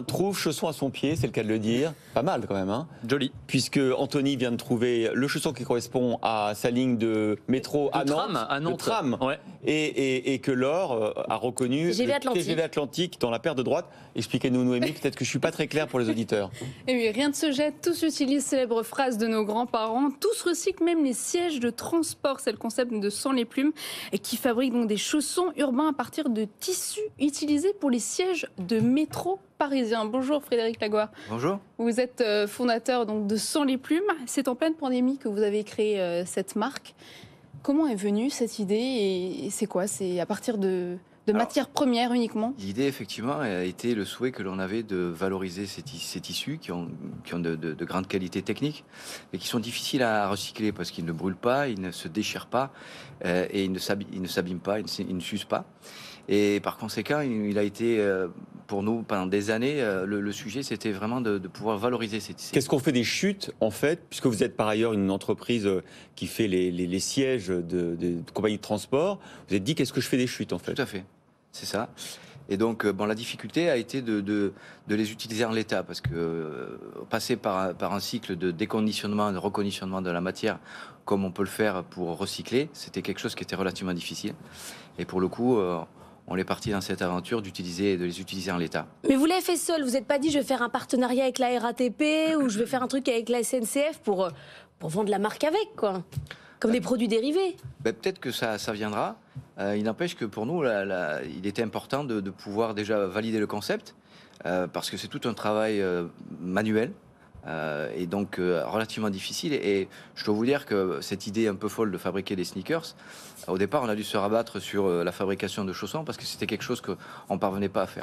Trouve chausson à son pied, c'est le cas de le dire. Pas mal quand même, hein. Joli. Puisque Anthony vient de trouver le chausson qui correspond à sa ligne de métro à Nantes, de tram, ouais. et que Laure a reconnu TGV le Atlantique. TGV Atlantique dans la paire de droite. Expliquez-nous, Noémie, peut-être que je suis pas très clair pour les auditeurs. Et oui, rien ne se jette, tous utilisent célèbre phrase de nos grands-parents, tous recyclent même les sièges de transport, c'est le concept de Sans les Plumes, et qui fabrique donc des chaussons urbains à partir de tissus utilisés pour les sièges de métro parisien. Bonjour Frédéric Lagoire. Bonjour. Vous êtes fondateur donc, de Sans les Plumes. C'est en pleine pandémie que vous avez créé cette marque. Comment est venue cette idée et c'est quoi? C'est à partir de matières premières uniquement? L'idée, effectivement, a été le souhait que l'on avait de valoriser ces tissus qui ont de grandes qualités techniques, mais qui sont difficiles à recycler parce qu'ils ne brûlent pas, ils ne se déchirent pas, et ils ne s'abîment pas, ils ne s'usent pas. Et par conséquent, il a été, pour nous, pendant des années, le sujet, c'était vraiment de pouvoir valoriser ces tissus. Qu'est-ce qu'on fait des chutes, en fait, puisque vous êtes par ailleurs une entreprise qui fait les sièges de compagnies de transport. Vous êtes dit, qu'est-ce que je fais des chutes, en fait? Tout à fait, c'est ça. Et donc, bon, la difficulté a été de les utiliser en l'état, parce que passer par un cycle de déconditionnement, de reconditionnement de la matière, comme on peut le faire pour recycler, c'était quelque chose qui était relativement difficile. Et pour le coup, on est parti dans cette aventure de les utiliser en l'état. Mais vous l'avez fait seul, vous n'êtes pas dit je vais faire un partenariat avec la RATP ou je vais faire un truc avec la SNCF pour vendre la marque avec, quoi. Comme des produits dérivés. Ben, peut-être que ça viendra. Il n'empêche que pour nous, il était important de pouvoir déjà valider le concept, parce que c'est tout un travail manuel. Et donc relativement difficile, et je dois vous dire que cette idée un peu folle de fabriquer des sneakers, au départ on a dû se rabattre sur la fabrication de chaussons parce que c'était quelque chose qu'on ne parvenait pas à faire.